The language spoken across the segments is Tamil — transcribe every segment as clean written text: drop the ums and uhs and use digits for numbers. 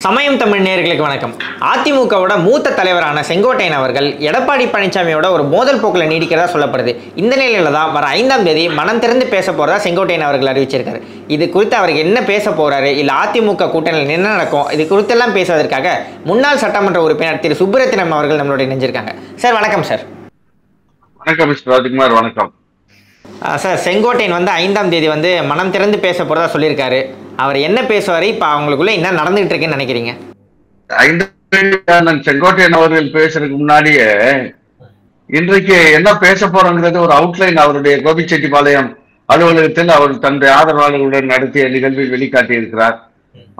சமயம் தமிழ் நேயர்களுக்கு வணக்கம். அதிமுகவோட மூத்த தலைவரான செங்கோட்டையன் அவர்கள் எடப்பாடி பழனிசாமியோட ஒரு மோதல் போக்கில் நீடிக்கிறதா சொல்லப்படுது. இந்த நிலையில தான் வர 5ஆம் தேதி மனம் திறந்து பேச போறதா செங்கோட்டையன் அவர்கள் அறிவிச்சிருக்காரு. இது குறித்து அவருக்கு என்ன பேச போறாரு, இல்ல அதிமுக கூட்டணியில் என்ன நடக்கும், இது குறித்தெல்லாம் பேசுவதற்காக முன்னாள் சட்டமன்ற உறுப்பினர் திரு சுப்புரத்தினம் அவர்கள் நம்மளோட இணைஞ்சிருக்காங்க. சார் வணக்கம். சார் வணக்கம். மிஸ்டர் ராஜ்குமார் வணக்கம். சார், செங்கோட்டையன் 5ஆம் தேதி மனம் திறந்து பேச போறதா சொல்லியிருக்காரு. அவர் என்ன பேசுவாரு, இப்ப அவங்களுக்குள்ள என்ன நடந்துகிட்டு இருக்குன்னு நினைக்கிறீங்க? செங்கோட்டையன் அவர்கள் பேசுறதுக்கு முன்னாடியே இன்றைக்கு என்ன பேச போறோங்கிறது ஒரு அவுட்லைன் அவருடைய கோபிச்செட்டிப்பாளையம் அலுவலகத்தில் அவர் தன்னுடைய ஆதரவாளர்களுடன் நடத்திய நிகழ்வில் வெளிக்காட்டி இருக்கிறார்.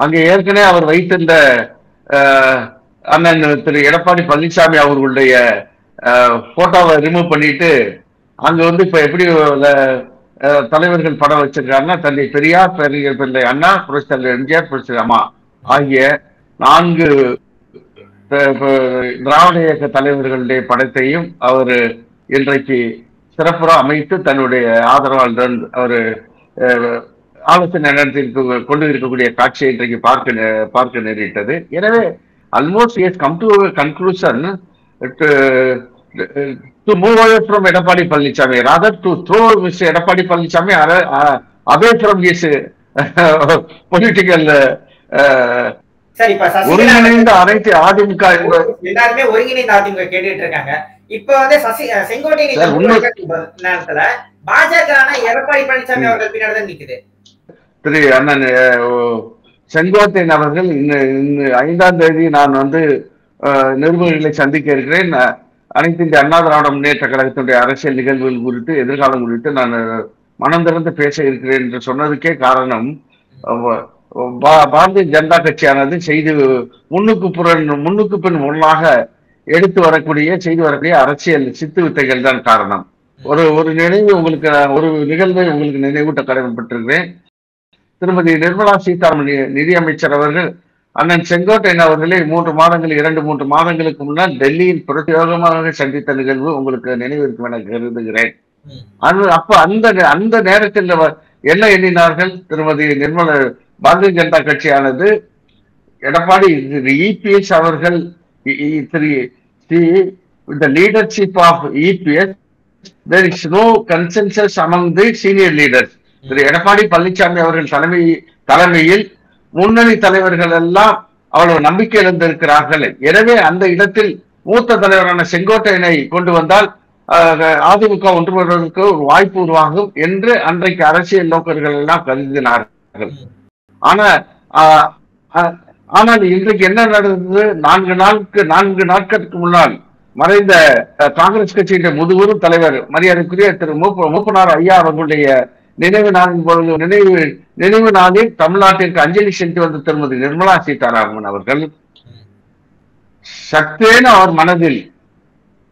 அங்கே ஏற்கனவே அவர் வைத்திருந்த அண்ணன் திரு எடப்பாடி பழனிசாமி அவர்களுடைய போட்டோவை ரிமூவ் பண்ணிட்டு அங்க இப்ப எப்படி தலைவர்கள் படம் வச்சிருக்காருன்னா, தந்தை பெரியார், பெரியர் பிள்ளை அண்ணா, புரட்சித்தலைவர் எம்ஜிஆர், புரட்சி அம்மா ஆகிய 4 திராவிட இயக்க தலைவர்களுடைய படத்தையும் அவர் இன்றைக்கு சிறப்புற அமைத்து தன்னுடைய ஆதரவாளருடன் அவர் ஆலோசனை நடத்தி கொண்டு இருக்கக்கூடிய காட்சியை இன்றைக்கு பார்க்க நேரிட்டது. எனவே almost is come to conclusion to move away from Edapadi Palanisamy, rather to throw Mr. Edapadi Palanisamy away from his political ஒருங்கிணைந்த அனைத்து அதிமுக எல்லாருமே ஒருங்கிணைந்த அதிமுக கேட்டுட்டு இருக்காங்க. இப்ப செங்கோட்டையன் நேரத்துல பாஜக எடப்பாடி பழனிசாமி அவர்கள் பின்னாடி தான் நிக்குது. திரு அண்ணன் செங்கோட்டையன் அவர்கள் 5ஆம் தேதி நான் நிருபர்களை சந்திக்க இருக்கிறேன். அனைத்து இந்திய அண்ணா திராவிட முன்னேற்ற கழகத்தினுடைய அரசியல் நிகழ்வுகள் குறித்து, எதிர்காலம் குறித்து நான் மனம் திறந்து பேச இருக்கிறேன் என்று சொன்னதுக்கே காரணம், பாரதிய ஜனதா கட்சியானது முன்னுக்கு பின் முன்னாக செய்து வரக்கூடிய அரசியல் சித்து வித்தைகள் தான் காரணம். ஒரு நிகழ்வை உங்களுக்கு நினைவூட்ட கடமைப்பட்டிருக்கிறேன். திருமதி நிர்மலா சீதாராமன் நிதி அமைச்சர் அவர்கள் அண்ணன் செங்கோட்டையன் அவர்களை 2-3 மாதங்களுக்கு முன்னால் டெல்லியில் பிரத்யேகமாக சந்தித்த நிகழ்வு உங்களுக்கு நினைவிருக்கும் என கருதுகிறேன். அப்ப அந்த நேரத்தில் என்ன எண்ணினார்கள்? திருமதி நிர்மலா, பாரதிய ஜனதா கட்சியானது எடப்பாடி இபிஎஸ் அவர்கள் the leadership of EPS, there is no consensus among the senior leaders. திரு எடப்பாடி பழனிசாமி அவர்கள் தலைமையில் முன்னணி தலைவர்கள் எல்லாம் அவ்வளவு நம்பிக்கை இழந்திருக்கிறார்கள். எனவே அந்த இடத்தில் மூத்த தலைவரான செங்கோட்டையனை கொண்டு வந்தால் அதிமுக ஒன்றுபடுவதற்கு ஒரு வாய்ப்பு உருவாகும் என்று அன்றைக்கு அரசியல் நோக்கர்கள் எல்லாம் கருதினார்கள். ஆனால் இன்றைக்கு என்ன நடந்தது? 4 நாட்களுக்கு முன்னால் மறைந்த காங்கிரஸ் கட்சியின் முதுபெரும் தலைவர் மரியாதைக்குரிய திரு மூப்பனார் ஐயா அவர்களுடைய நினைவு நாளில் தமிழ்நாட்டிற்கு அஞ்சலி சென்று வந்த திருமதி நிர்மலா சீதாராமன் அவர்கள் சற்றேன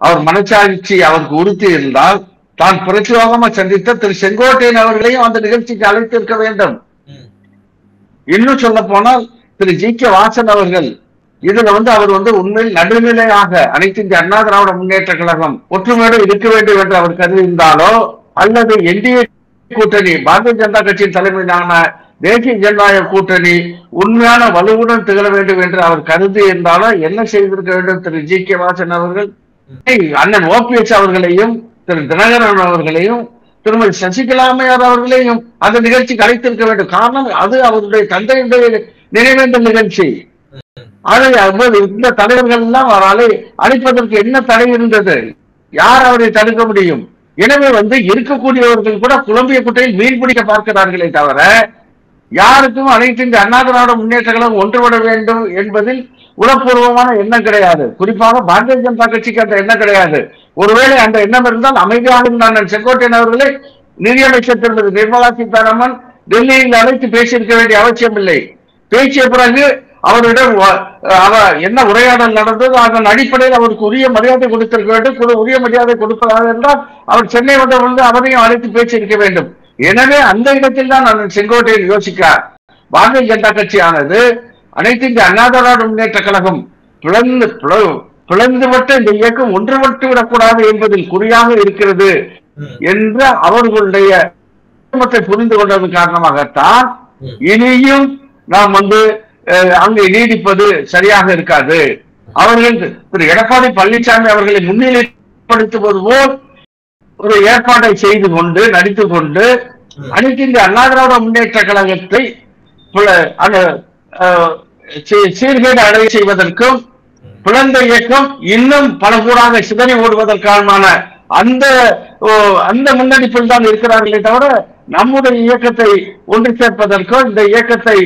அவர் மனச்சாட்சி அவருக்கு உறுத்தி இருந்தால் தான் புரட்சியோகமா சந்தித்த திரு செங்கோட்டையன் அவர்களையும் அந்த நிகழ்ச்சிக்கு அழைத்திருக்க வேண்டும். இன்னும் சொல்ல போனால் திரு ஜி.கே. வாசன் அவர்கள் இதுல அவர் உண்மையில் நடுநிலையாக அனைத்து இந்திய அண்ணா திராவிட முன்னேற்ற கழகம் ஒற்றுமையோடு இருக்க வேண்டும் என்று அவர் கருதியிருந்தாலோ, அல்லது என்டிஏ கூட்டணி பாரதிய ஜனதா கட்சியின் தலைமையிலான தேசிய ஜனநாயக கூட்டணி உண்மையான வலுவுடன் திகழ வேண்டும் என்று அவர் கருதி இருந்தாலும் என்ன செய்திருக்க வேண்டும்? திரு ஜி.கே. வாசன் அவர்கள் அண்ணன் ஓபிஎஸ் அவர்களையும் திரு தினகரன் அவர்களையும் திருமதி சசிகலா அம்மையார் அவர்களையும் அந்த நிகழ்ச்சிக்கு அழைத்திருக்க வேண்டும். காரணம், அது அவருடைய தந்தையுடைய நினைவேந்த நிகழ்ச்சி. இந்த தலைவர்கள் எல்லாம் அவரை அழைப்பதற்கு என்ன தடை இருந்தது? யார் அவரை தடுக்க முடியும்? எனவே இருக்கக்கூடியவர்கள் கூட குழம்பிய குட்டையில் மீன் பிடிக்க பார்க்கிறார்களே தவிர யாருக்கும் அனைத்து இந்த அண்ணா திராவிட முன்னேற்ற கழகம் ஒன்றுபட வேண்டும் என்பதில் உளப்பூர்வமான எண்ணம் கிடையாது. குறிப்பாக பாரதிய ஜனதா கட்சிக்கு அந்த எண்ணம் கிடையாது. ஒருவேளை அந்த எண்ணம் இருந்தால் அமைதியாக செங்கோட்டையன் அவர்களை நிதியமைச்சர் திருமதி நிர்மலா சீதாராமன் டெல்லியில் அழைத்து பேசியிருக்க வேண்டிய அவசியம் இல்லை. பேசிய பிறகு அவரிடம் என்ன உரையாடல் நடந்தது, அதன் அடிப்படையில் அவருக்கு உரிய மரியாதை கொடுத்திருக்க வேண்டும். உரிய மரியாதை கொடுப்பதாக என்றால் அவர் சென்னை அவரையும் அழைத்து பேசியிருக்க வேண்டும். எனவே அந்த இடத்தில் தான் செங்கோட்டையன் யோசிக்கிறார். பாரதிய ஜனதா கட்சியானது அனைத்து இந்திய அண்ணா திராவிட முன்னேற்ற கழகம் பிளந்துவிட்ட இந்த இயக்கம் ஒன்றுபட்டு விடக்கூடாது என்பதில் குறியாக இருக்கிறது என்ற அவர்களுடைய புரிந்து கொண்டதன் காரணமாகத்தான் இனியும் நாம் அங்கே நீடிப்பது சரியாக இருக்காது. அவர்கள் திரு எடப்பாடி பழனிசாமி அவர்களை முன்னிலைப்படுத்துவது போல் ஒரு ஏற்பாட்டை செய்து கொண்டு நடித்துக் கொண்டு அனைத்து இந்திய அண்ணா திராவிட முன்னேற்ற கழகத்தை சீர்கேடு அடைய செய்வதற்கும் பிளந்த இயக்கம் இன்னும் பல கூடாக சிதறி ஓடுவதற்கான அந்த முன்னெடுப்பில் தான் இருக்கிறார்களே தவிர நம்முடைய இயக்கத்தை ஒன்று சேர்ப்பதற்கோ இந்த இயக்கத்தை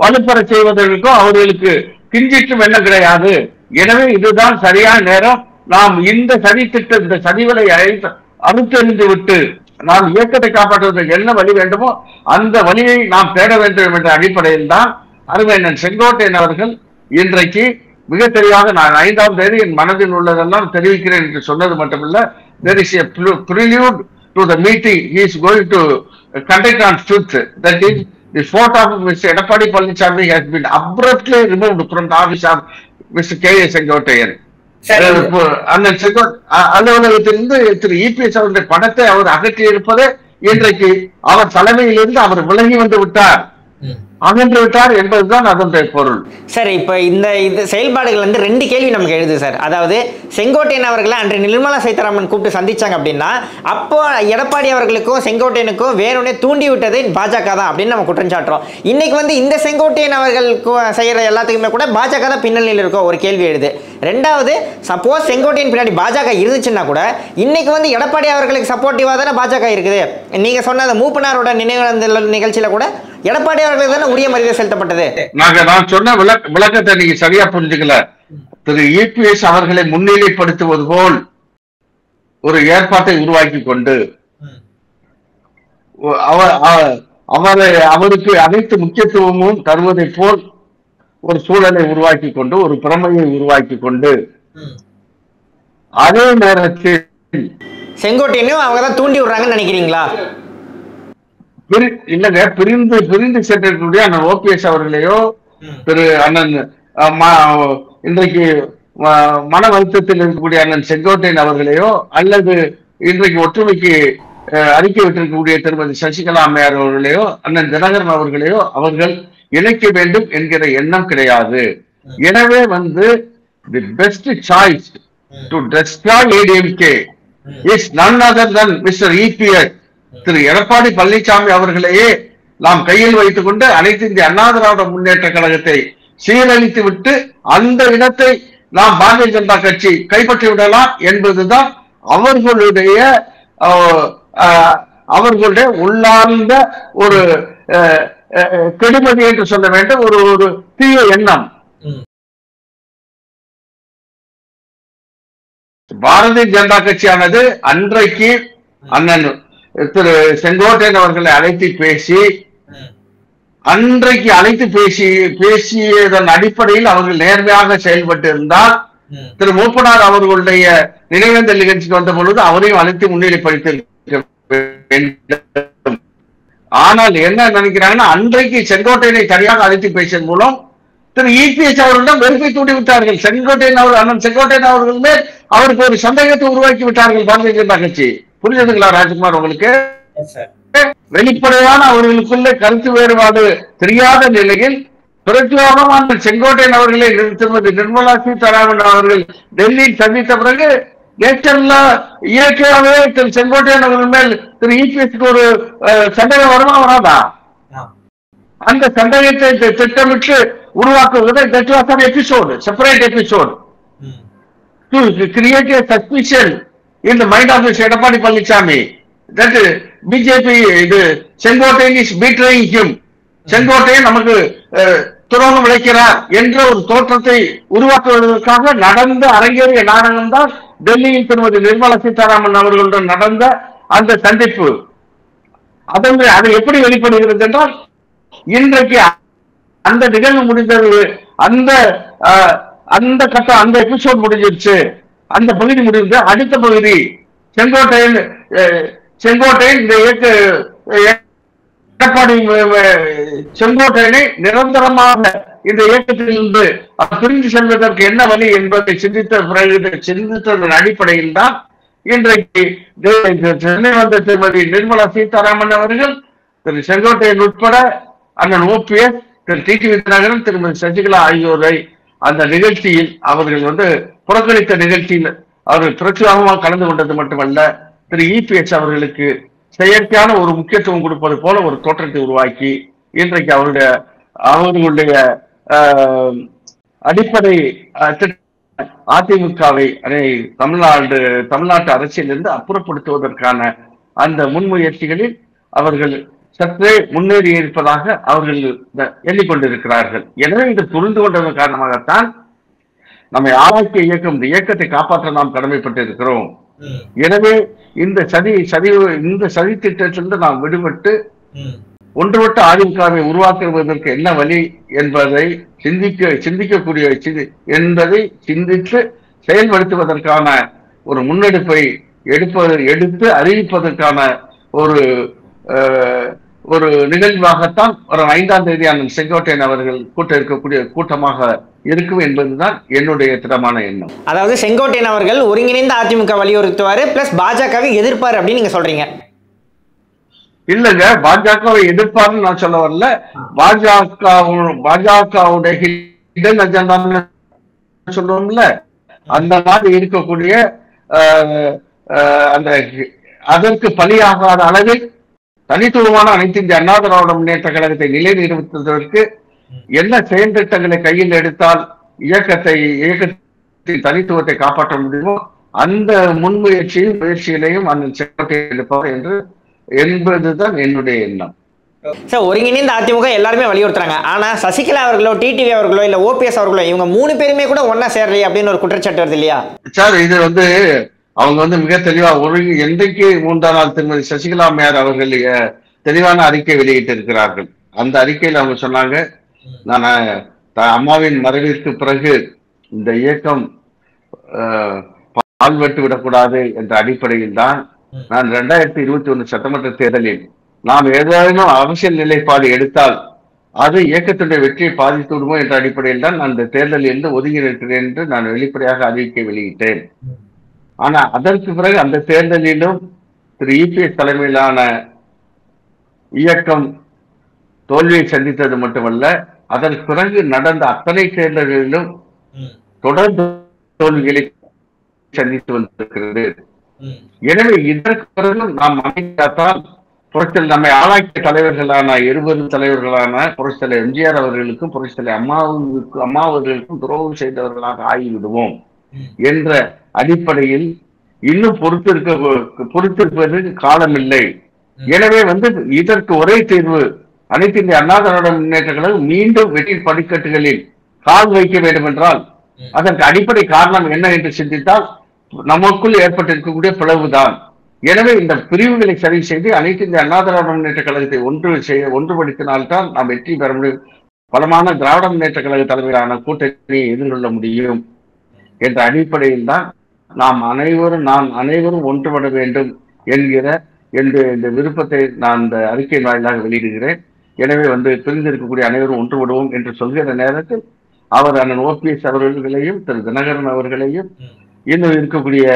வலுப்பெற செய்வதற்கோ அவர்களுக்கு கிஞ்சிட்டும் எண்ணம் கிடையாது. எனவே இதுதான் சரியான நேரம். நாம் இந்த சதிகளை அறுத்தெறிந்து விட்டு நாம் இயக்கத்தை காப்பாற்றுவதற்கு என்ன வழி வேண்டுமோ அந்த வழியை நாம் தேட வேண்டும் என்ற அடிப்படையில் தான் அருமையண்ணன் செங்கோட்டையன் அவர்கள் இன்றைக்கு மிக தெளிவாக நான் 5ஆம் தேதி என் மனதில் உள்ளதெல்லாம் தெரிவிக்கிறேன் என்று சொன்னது மட்டுமல்ல, there is a prelude to the meeting he is going to conduct on 5th. That is, the photo of Mr. Edapadi Palaniswamy has been abruptly removed from the office of Mr. K.A. Sengottaiyan. அலுவலகத்திலிருந்து திரு இபிஎஸ் அவருடைய படத்தை அவர் அகற்றி இருப்பது இன்றைக்கு அவர் தலைமையிலிருந்து அவர் விலகி வந்து விட்டார், அகன்று விட்டார் என்பதுதான் அதனுடைய பொருள். சார், இப்போ இந்த செயல்பாடுகள் வந்து 2 கேள்வி நமக்கு எழுது சார். அதாவது செங்கோட்டையன் அவர்களை அன்று நிர்மலா சீதாராமன் கூப்பிட்டு சந்திச்சாங்க அப்படின்னா அப்போ எடப்பாடி அவர்களுக்கும் செங்கோட்டையனுக்கும் வேணும்னே தூண்டி விட்டது பாஜக தான் அப்படின்னு நம்ம குற்றம் சாட்டுறோம். இன்னைக்கு வந்து இந்த செங்கோட்டையன் அவர்கள் செய்யற எல்லாத்துக்குமே கூட பாஜக தான் பின்னணியில் இருக்கும் ஒரு கேள்வி எழுது. 2வது, சப்போஸ் செங்கோட்டையன் பின்னாடி பாஜக இருந்துச்சுன்னா கூட இன்னைக்கு வந்து எடப்பாடி அவர்களுக்கு சப்போர்ட்டிவா தானே பாஜக இருக்குது. நீங்க சொன்ன அந்த மூப்பனாரோட நினைவு நிகழ்ச்சியில கூட எடப்பாடி அவர்களுக்கு தானே உரிய மரியாதை செலுத்தப்பட்டது. நான் சொன்ன விளக்கத்தை நீங்க சரியா புரிஞ்சுக்கல. திரு இபிஎஸ் அவர்களை முன்னிலைப்படுத்துவது போல் ஒரு ஏற்பாட்டை உருவாக்கி கொண்டு அவருக்கு அனைத்து முக்கியத்துவமும் தருவதை போல் ஒரு சூழலை உருவாக்கி கொண்டு ஒரு பிரமையை உருவாக்கி கொண்டு அதே நேரத்தில் செங்கோட்டையனையும் அவங்க தான் தூண்டி விடுறாங்கன்னு நினைக்கிறீங்களா? இல்லங்க, பிரிந்து சென்றிருக்கக்கூடிய அண்ணன் ஓபிஎஸ் அவர்களையோ திரு அண்ணன் இன்றைக்கு மன வருத்தத்தில் இருக்கக்கூடிய அண்ணன் செங்கோட்டையன் அவர்களையோ அல்லது இன்றைக்கு ஒற்றுமைக்கு அறிக்கை விட்டிருக்கக்கூடிய திருமதி சசிகலா அம்மையார் அவர்களையோ அண்ணன் தினகரன் அவர்களையோ அவர்கள் இணைக்க வேண்டும் என்கிற எண்ணம் கிடையாது. எனவே வந்து the best choice to destroy ADMK is none other than Mr. EPS. திரு எடப்பாடி பழனிசாமி அவர்களையே நாம் கையில் வைத்துக் கொண்டு அனைத்து இந்திய அண்ணா திராவிட முன்னேற்ற கழகத்தை சீரழித்து விட்டு அந்த இடத்தை நாம் பாரதிய ஜனதா கட்சி கைப்பற்றி விடலாம் என்பதுதான் அவர்களுடைய உள்ளார்ந்த ஒரு கெடுமதி என்று சொல்ல வேண்டும், ஒரு தீய எண்ணம். பாரதிய ஜனதா கட்சியானது அன்றைக்கு அண்ணன் திரு செங்கோட்டையன் அவர்களை அழைத்து பேசியதன் அடிப்படையில் அவர்கள் நேர்மையாக செயல்பட்டு இருந்தால் திரு மூப்பனார் அவர்களுடைய நினைவேந்தல் நிகழ்ச்சிக்கு வந்த பொழுது அவரையும் அழைத்து முன்னிலைப்படுத்த வேண்டும். ஆனால் என்ன நினைக்கிறாங்கன்னா அன்றைக்கு செங்கோட்டையனை சரியாக அழைத்து பேசியதன் மூலம் திரு இபிஎஸ் அவர்களிடம் வெறுப்பை தூண்டி விட்டார்கள். அண்ணன் செங்கோட்டையன் அவர்கள் மேல் அவருக்கு ஒரு சந்தேகத்தை உருவாக்கி விட்டார்கள் பாரதிய ஜனதா கட்சி. புரிஞ்சதுங்களா ராஜ்குமார் உங்களுக்கு? வெளிப்படையான அவர்களுக்குள்ள கருத்து வேறுபாடு தெரியாத நிலையில் பிரத்யேகமான செங்கோட்டையன் அவர்களை திருமதி நிர்மலா சீதாராமன் அவர்கள் டெல்லியில் சந்தித்த பிறகு இயற்கையாகவே திரு செங்கோட்டையன் அவர்கள் மேல் திரு இபிஎஸ்க்கு ஒரு சந்தேகம் வருமா வராதா? அந்த சந்தேகத்தை திட்டமிட்டு உருவாக்குவது separate episode to create a suspicion in the mind of Mr. Edapadi Palaniswamy that BJP Sengottaiyan is betraying him. Sengottaiyan நமக்கு துரோகம் விளைக்கிறார் என்ற ஒரு தோற்றத்தை உருவாக்குவதற்காக நடந்த அரங்கேறிய நாடகம் தான் டெல்லியில் திருமதி நிர்மலா சீதாராமன் அவர்களுடன் நடந்த அந்த சந்திப்பு. அது எப்படி வெளிப்படுகிறது என்றால் இன்றைக்கு அந்த நிகழ்வு முடிந்தது, அந்த எபிசோட் முடிஞ்சிருச்சு, அந்த பகுதி முடிந்து அடுத்த பகுதி செங்கோட்டையன் இந்த எடப்பாடி செங்கோட்டையனை நிரந்தரமாக இந்த இயக்கத்திலிருந்து பிரிந்து செல்வதற்கு என்ன வழி என்பதை சிந்தித்ததன் அடிப்படையில் தான் இன்றைக்கு சென்னை வந்த திருமதி நிர்மலா சீதாராமன் அவர்கள் திரு செங்கோட்டையன் உட்பட அண்ணன் ஓபிஎஸ் திரு டிடிவி தினகரன், திருமதி சசிகலா ஆகியோரை அந்த நிகழ்ச்சியில் அவர்கள் புறக்கணித்த நிகழ்ச்சியில் அவர்கள் பிரச்சுரமாக கலந்து கொண்டது மட்டுமல்ல, திரு இபிஎஸ் அவர்களுக்கு செயற்கையான ஒரு முக்கியத்துவம் கொடுப்பது போல ஒரு தோற்றத்தை உருவாக்கி இன்றைக்கு அவர்களுடைய அடிப்படை அதிமுகவை தமிழ்நாட்டு அரசியலிருந்து அப்புறப்படுத்துவதற்கான அந்த முன்முயற்சிகளில் அவர்கள் சற்றே முன்னேறி இருப்பதாக அவர்கள் எண்ணிக்கொண்டிருக்கிறார்கள். எனவே இது புரிந்து கொண்டதன் காரணமாகத்தான் நம்மை ஆளாக்கிய இயக்கம், இந்த இயக்கத்தை காப்பாற்ற நாம் கடமைப்பட்டிருக்கிறோம். எனவே இந்த சதி திட்டத்திலிருந்து நாம் விடுபட்டு ஒன்றுபட்ட அதிமுகவை உருவாக்குவதற்கு என்ன வழி என்பதை சிந்திக்கக்கூடிய என்பதை சிந்தித்து செயல்படுத்துவதற்கான ஒரு முன்னெடுப்பை எடுத்து அறிவிப்பதற்கான ஒரு நிகழ்வாகத்தான் வரும் 5ஆம் தேதி அண்ணன் செங்கோட்டையன் அவர்கள் இருக்கக்கூடிய கூட்டமாக இருக்கும் என்பதுதான் என்னுடைய திடமான எண்ணம். அதாவது செங்கோட்டையன் அவர்கள் ஒருங்கிணைந்த அதிமுக வலியுறுத்துவாரு, பிளஸ் பாஜகவை எதிர்ப்பாரு அப்படின்னு நீங்க சொல்றீங்க? இல்லங்க, பாஜகவை எதிர்ப்பாருன்னு நான் சொல்ல வரல. பாஜகவுடைய ஹிடன் அஜெண்டா சொல்லுவோம்ல, அந்த மாதிரி இருக்கக்கூடிய அதற்கு பலியாகாத அளவில் தனித்துவமான அனைத்து இந்திய அண்ணா திராவிட முன்னேற்ற கழகத்தை நிலைநிறுத்துவதற்கு என்ன செயல் திட்டங்களை கையில் எடுத்தால் இயக்கத்தின் தனித்துவத்தை காப்பாற்ற முடியுமோ அந்த முயற்சியிலையும் அந்த செங்கோட்டையன் எடுப்பார் என்பதுதான் என்னுடைய எண்ணம். சார், ஒருங்கிணைந்த அதிமுக எல்லாருமே வலியுறுத்துறாங்க. ஆனா சசிகலா அவர்களோ, டிடிவி அவர்களோ, இல்ல ஓபிஎஸ் அவர்களோ, இவங்க 3 பேருமே கூட ஒன்னா சேரலையே அப்படின்னு ஒரு குற்றச்சாட்டு வருது இல்லையா சார்? இது அவங்க மிக தெளிவா என்றைக்கு 3ஆம் நாள் திருமதி சசிகலா அம்மையார் அவர்கள் தெளிவான அறிக்கை வெளியிட்டு இருக்கிறார்கள். அந்த அறிக்கையில் அவங்க சொன்னாங்க, நான் அம்மாவின் மறைவிற்கு பிறகு இந்த இயக்கம் பால்வெட்டு விடக்கூடாது என்ற அடிப்படையில் தான் நான் 2021 சட்டமன்ற தேர்தலில் நாம் ஏதாவது அரசியல் நிலைப்பாடு எடுத்தால் அது இயக்கத்துடைய வெற்றியை பாதித்து விடுமோ என்ற அடிப்படையில் தான் நான் இந்த தேர்தலில் இருந்து ஒதுங்கி நிற்கிறேன் என்று நான் வெளிப்படையாக அறிக்கை வெளியிட்டேன். ஆனா அதற்கு பிறகு அந்த தேர்தலிலும் திரு இபிஎஸ் தலைமையிலான இயக்கம் தோல்வியை சந்தித்தது மட்டுமல்ல, அதற்கு பிறகு நடந்த அத்தனை தேர்தல்களிலும் தொடர்ந்து தோல்விகளை சந்தித்து வந்திருக்கிறது. எனவே இதற்கு பிறகு நாம் அமைத்தால் புரட்சியில் நம்மை ஆளாக்கிய தலைவர்களான 20 தலைவர்களான புரட்சித்தலை எம்ஜிஆர் அவர்களுக்கும் புரட்சித்தலை அம்மா அவர்களுக்கும் துரோகம் செய்தவர்களாக ஆகிவிடுவோம் என்ற அடிப்படையில் இன்னும் பொறுத்திருப்பதற்கு காலமில்லை. எனவே இதற்கு ஒரே தீர்வு அனைத்து இந்திய அண்ணா திராவிட முன்னேற்ற கழகம் மீண்டும் வெற்றி படிக்கட்டுகளில் கால் வைக்க வேண்டும் என்றால் அதற்கு அடிப்படை காரணம் என்ன என்று சிந்தித்தால் நமக்குள் ஏற்பட்டிருக்கக்கூடிய பிளவுதான். எனவே இந்த பிரிவுகளை சரி செய்து அனைத்து இந்திய அண்ணா திராவிட முன்னேற்ற கழகத்தை ஒன்றுபடுத்தினால்தான் நாம் வெற்றி பெற முடியும், பலமான திராவிட முன்னேற்ற கழக தலைமையிலான கூட்டணியை எதிர்கொள்ள முடியும் என்ற அடிப்படையில் தான் நான் அனைவரும் ஒன்றுபட வேண்டும் என்கிற இந்த விருப்பத்தை நான் இந்த அறிக்கையின் வாயிலாக வெளியிடுகிறேன். எனவே பிரிந்திருக்கக்கூடிய அனைவரும் ஒன்றுபடுவோம் என்று சொல்கிற நேரத்தில் அவர் அண்ணன் ஓபிஎஸ் அவர்களையும் திரு தினகரன் அவர்களையும் இன்னும் இருக்கக்கூடிய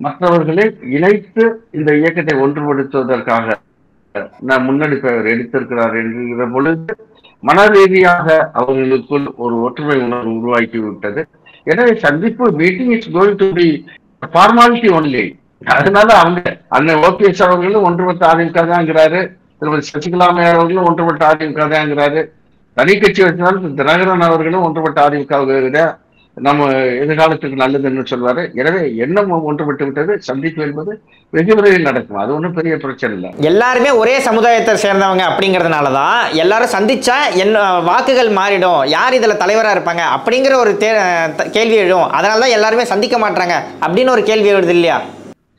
மற்றவர்களை இணைத்து இந்த இயக்கத்தை ஒன்றுபடுத்துவதற்காக நான் முன்னெடுப்பை அவர் எடுத்திருக்கிறார் என்கிற பொழுது மன ரீதியாக அவர்களுக்குள் ஒரு ஒற்றுமை உணர்வு உருவாக்கிவிட்டது. எனவே சந்திப்பு meeting is going to be formality only. அதனால அவங்க அண்ணன் ஓபிஎஸ் அவர்களும் ஒன்றுபட்ட அதிமுக தான்ங்கிறாரு, திருமதி சசிகலா அவர்களும் ஒன்றுபட்ட அதிமுக தான்ங்கிறாரு, தனி கட்சி வச்சிருந்தாலும் தினகரன் அவர்களும் ஒன்றுபட்ட அதிமுக நம்ம எதிர்காலத்துக்கு நல்லதுன்னு சொல்வாரு. எனவே எண்ணம் ஒன்றுபட்டு விட்டது. சந்திப்பு என்பது வெகு விரைவில் நடக்கும், அது ஒன்றும் பெரிய பிரச்சனை இல்லை. எல்லாருமே ஒரே சமுதாயத்தை சேர்ந்தவங்க அப்படிங்கிறதுனாலதான் எல்லாரும் சந்திச்சா வாக்குகள் மாறிடும், யார் இதுல தலைவரா இருப்பாங்க அப்படிங்கிற ஒரு கேள்வி எழும். அதனாலதான் எல்லாருமே சந்திக்க மாட்டாங்க அப்படின்னு ஒரு கேள்வி எழுது இல்லையா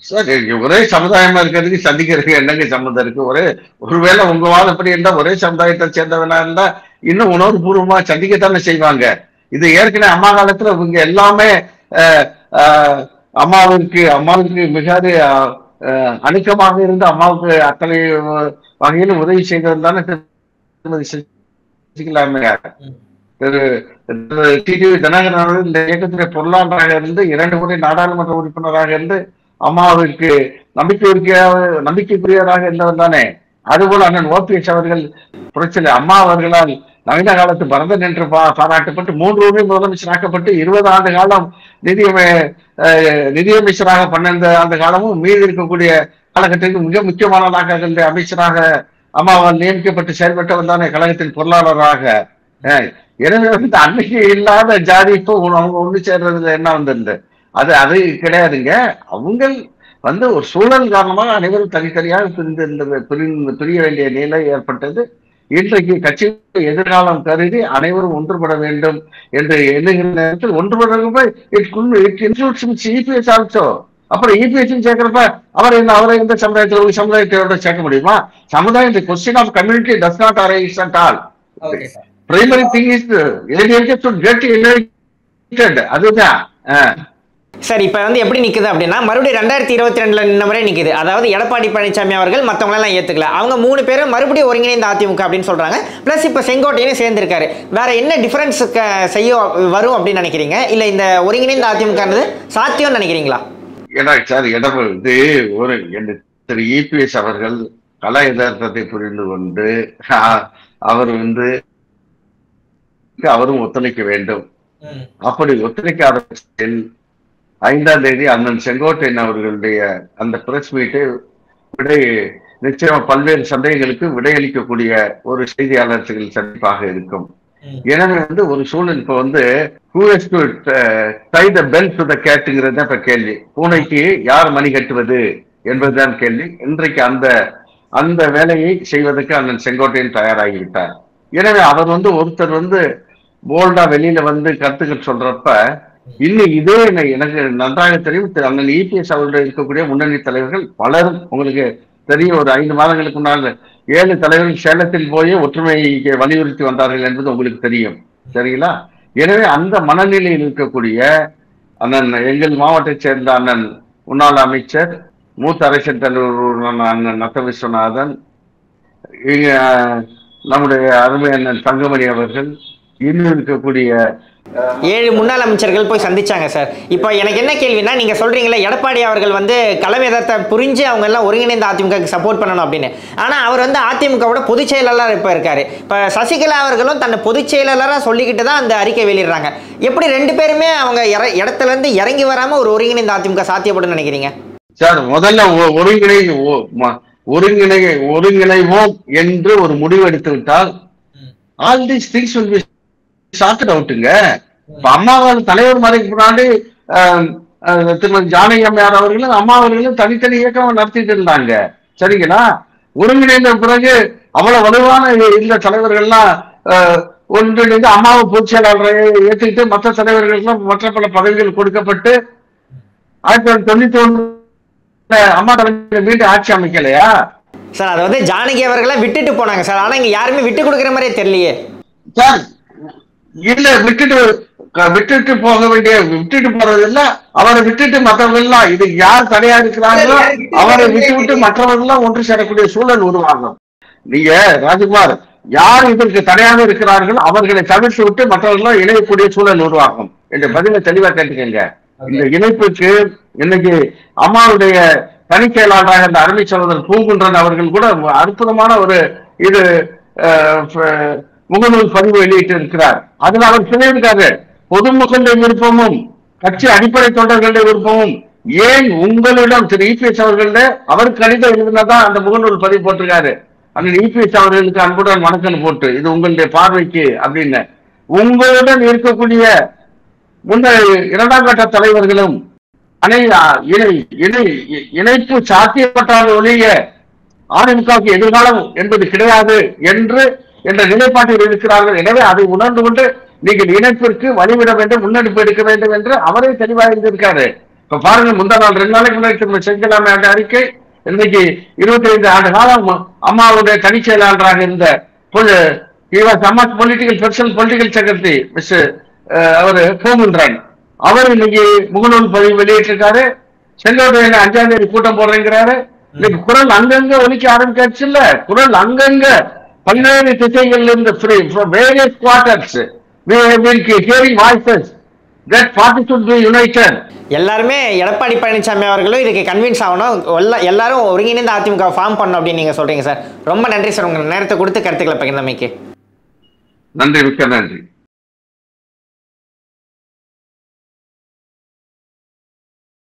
சார்? ஒரே சமுதாயமா இருக்கிறதுக்கு சந்திக்கிறதுக்கு என்னங்க சம்மந்தம் இருக்கு? ஒருவேளை உங்க வாதப்படி இருந்தா ஒரே சமுதாயத்தை சேர்ந்தவனா இருந்தா இன்னும் உணர்வுபூர்வமா சந்திக்கத்தானே செய்வாங்க. இது ஏற்கனவே அம்மா காலத்துல இவங்க எல்லாமே அம்மாவுக்கு மிக அணுக்கமாக இருந்து அம்மாவுக்கு அத்தனை வகையிலும் உதவி செய்தவர் தானே திருமதி சசிகலா அம்மையார். திரு டிடிவி தினகரன் அவர்கள் இந்த இயக்கத்துடைய பொருளாளராக இருந்து 2 முறை நாடாளுமன்ற உறுப்பினராக இருந்து அம்மாவிற்கு நம்பிக்கைக்குரியவராக இருந்தவர் தானே. அதுபோல அண்ணன் ஓபிஎஸ் அவர்கள் புரட்சியில் அம்மா அவர்களால் நவீன காலத்து பரதன் என்று பாராட்டப்பட்டு 3 முறை முதலமைச்சராக்கப்பட்டு 20 ஆண்டு காலம் நிதியமைச்சராக 12 ஆண்டு காலமும் மீது இருக்கக்கூடிய காலகட்டத்தில் மிக முக்கியமானதாக இருந்த அமைச்சராக அம்மாவால் நியமிக்கப்பட்டு செயல்பட்டவர் தானே கழகத்தின் பொருளாளராக. எனவே அன்னைக்கு இல்லாத ஜாதி இப்போ அவங்க ஒண்ணு சேர்றதுல என்ன வந்திருந்த அது அது கிடையாதுங்க. அவங்க ஒரு சூழல் காரணமாக அனைவரும் தனித்தனியாக பிரிய வேண்டிய நிலை ஏற்பட்டது. இன்றைக்கு கட்சி எதிர்காலம் கருதி அனைவரும் ஒன்றுபட வேண்டும் என்று எண்ணுகிற நேரத்தில் ஒன்றுபட இபிஎஸ் ஆல்சோ. அப்புறம் இபிஎஸ் சேர்க்கிறப்ப அவரை எந்த சமுதாயத்தில் ஒரு சமுதாயத்தோட சேர்க்க முடியுமா? சமுதாயம் the question of community does not arise at all. Primary thing is ADMK should get elected. அதுதான் சார். இப்போ எப்படி நிற்குது அப்படின்னா மறுபடியும் 2022 நின்ன முறை நிற்குது. அதாவது எடப்பாடி பழனிசாமி அவர்கள் மற்றவங்களெல்லாம் ஏற்றுக்கல. அவங்க 3 பேரும் மறுபடியும் ஒருங்கிணைந்த அதிமுக அப்படின்னு சொல்கிறாங்க. ப்ளஸ் இப்போ செங்கோட்டையனே சேர்ந்திருக்காரு. வேற என்ன டிஃபரன்ஸ் செய்ய வரும் அப்படின்னு நினைக்கிறீங்க? இல்லை இந்த ஒருங்கிணைந்த அதிமுகன்றது சாத்தியம்னு நினைக்கிறீங்களா? சார் திரு இபிஎஸ் அவர்கள் கல யதார்த்தத்தை புரிந்து கொண்டு அவர் அவரும் ஒத்துழைக்க வேண்டும். அப்படி ஒத்துழைக்காத 5ஆம் தேதி அண்ணன் செங்கோட்டையன் அவர்களுடைய அந்த பிரஸ் மீட்டு நிச்சயமா பல்வேறு சந்தேகங்களுக்கு விடையளிக்கக்கூடிய ஒரு செய்தியாளர்கள் சந்திப்பாக இருக்கும். எனவே ஒரு சூழல் இப்ப who has to tie the belt to the catங்கிறது தான் இப்ப கேள்வி. பூனைக்கு யார் மணி கட்டுவது என்பதுதான் கேள்வி. இன்றைக்கு அந்த வேலையை செய்வதற்கு அண்ணன் செங்கோட்டையன் தயாராகிவிட்டார். எனவே அவர் ஒருத்தர் போல்டா வெளியில கருத்துக்கள் சொல்றப்ப இன்னும் இதே எனக்கு நன்றாக தெரியும். அண்ணன் இபிஎஸ் அவர்கள் இருக்கக்கூடிய முன்னணி தலைவர்கள் பலரும் உங்களுக்கு தெரியும். ஒரு 5 மாதங்களுக்கு முன்னால் 7 தலைவர்கள் சேலத்தில் போய் ஒற்றுமையை வலியுறுத்தி வந்தார்கள் என்பது உங்களுக்கு தெரியும். சரிங்களா? எனவே அந்த மனநிலையில் இருக்கக்கூடிய அண்ணன் எங்கள் மாவட்டத்தை சேர்ந்த அண்ணன் முன்னாள் அமைச்சர் மூத்த அரசியல் தலைவர் அண்ணன் நத்த விஸ்வநாதன், நம்முடைய அருமை அண்ணன் தங்கமணி அவர்கள், இன்னும் இருக்கக்கூடிய 7 முன்னாள் அமைச்சர்கள் போய் சந்திச்சாங்க சார். இப்போ எனக்கு என்ன கேள்வினா, நீங்க சொல்றீங்களா எடப்பாடி அவர்கள் களம் எதத்தை புரிஞ்சு அவங்க எல்லாம் ஒருங்கிணைந்த அதிமுகவுக்கு சப்போர்ட் பண்ணணும் அப்படின்னு. ஆனா அவர் அதிமுகவோட பொதுச் செயலாளர் இப்ப இருக்காரு. இப்ப சசிகலா அவர்களும் தன்னை பொதுச் செயலாளராக சொல்லிக்கிட்டு தான் அந்த அறிக்கை வெளியிடுறாங்க. எப்படி 2 பேருமே அவங்க இடத்துல இருந்து இறங்கி வராம ஒரு ஒருங்கிணைந்த அதிமுக சாத்தியப்படும் நினைக்கிறீங்க? சார் முதல்ல ஒருங்கிணைவோம் என்று ஒரு முடிவு எடுத்து விட்டால் all these things will be sorted outங்க. இப்ப அம்மாவால் தலைவர் மறைக்கு முன்னாடி திருமதி ஜானகி அம்மையார் அவர்களும் அம்மா அவர்களும் தனித்தனி இயக்கம் நடத்திட்டு இருந்தாங்க. சரிங்களா? ஒருங்கிணைந்த பிறகு அவ்வளவு வலுவான இந்த தலைவர்கள்லாம் ஒன்றிணைந்து அம்மாவை பொதுச் செயலாளரை ஏற்றுக்கிட்டு மற்ற தலைவர்களுக்கும் மற்ற பல பதவிகள் கொடுக்கப்பட்டு 1991 அம்மா தலைமையில மீண்டும் ஆட்சி அமைக்கலையா சார்? அது ஜானகி அவர்களை விட்டுட்டு போனாங்க சார். ஆனா இங்க யாருமே விட்டு கொடுக்குற மாதிரியே தெரியலையே சார். இல்ல விட்டுட்டு போக வேண்டிய விட்டுட்டு போறது இல்ல, அவரை விட்டுட்டு மற்றவங்க எல்லாம் இது யார் தடையா இருக்கிறாங்களோ அவரை விட்டு மற்றவர்கள் எல்லாம் ஒன்று சேரக்கூடிய சூழல் உருவாகும். நீங்க ராஜ்குமார் யார் இதற்கு தடையாக இருக்கிறார்கள் அவர்களை தவிர்த்து விட்டு மற்றவர்கள் இணையக்கூடிய சூழல் உருவாகும் என்ற பதிலை தெளிவா கேட்டுக்கங்க. இந்த இணைப்புக்கு இன்னைக்கு அம்மாவுடைய தனி செயலாளராக இந்த அருமை சகோதரர் பூங்குன்றன் அவர்கள் கூட அற்புதமான ஒரு இது முகநூல் பதிவு வெளியிட்டு இருக்கிறார். அதுல அவர் சொல்லியிருக்காரு, பொதுமக்களுடைய விருப்பமும் கட்சி அடிப்படை தொண்டர்களுடைய விருப்பமும் ஏன் உங்களிடம் திரு இபிஎஸ் அவர்கள அவர் கடிதம் எழுதினதான் அந்த முகநூல் பதிவு போட்டிருக்காரு. அந்த இபிஎஸ் அவர்களுக்கு அன்புடன் வணக்கம் போட்டு இது உங்களுடைய பார்வைக்கு அப்படின்னு உங்களுடன் இருக்கக்கூடிய முன்னாள் 2ஆம் கட்ட தலைவர்களும் இணைப்பு சாத்தியப்பட்டால் ஒழிய அதிமுகவுக்கு எதிர்காலம் என்பது கிடையாது என்ற நிலைப்பாட்டில் இருக்கிறார்கள். எனவே அதை உணர்ந்து கொண்டு நீங்கள் இணைப்பிற்கு வழிவிட வேண்டும், முன்னெடுப்பு எடுக்க வேண்டும் என்று அவரே தெளிவாக இருந்திருக்காரு. இப்ப பாருங்க, முந்தா நாள் 2 நாளைக்கு முன்னாடி செங்கலாமை ஆண்டு அறிக்கை இன்னைக்கு 25 ஆண்டு காலம் அம்மாவுடைய தனி செயலாளராக இருந்த பொலிட்டிக்கல் செக்ரட்டரி மிஸ்டர் அவரு பூங்குன்றன் அவர் இன்னைக்கு முகநூல் பதிவு வெளியிட்டிருக்காரு. செங்கோட்டையில 5ஆம் தேதி கூட்டம் போடுறேங்கிறாரு. இன்னைக்கு குரல் அங்கங்க ஒலிக்க ஆரம்பிச்சாச்சு. இல்ல குரல் அங்கங்க பல்வேறு திசைகள் இருந்து various quarters we have been hearing voices that party should be united. எல்லாருமே எடப்பாடி பழனிசாமி அவர்களும் இதுக்கு கன்வின்ஸ் ஆகணும், எல்லாரும் ஒருங்கிணைந்த அதிமுக ஃபார்ம் பண்ணணும் அப்படின்னு நீங்க சொல்றீங்க சார். ரொம்ப நன்றி சார், உங்க நேரத்தை கொடுத்து கருத்துக்களை பகிர்ந்தமைக்கு. நன்றி, மிக்க நன்றி.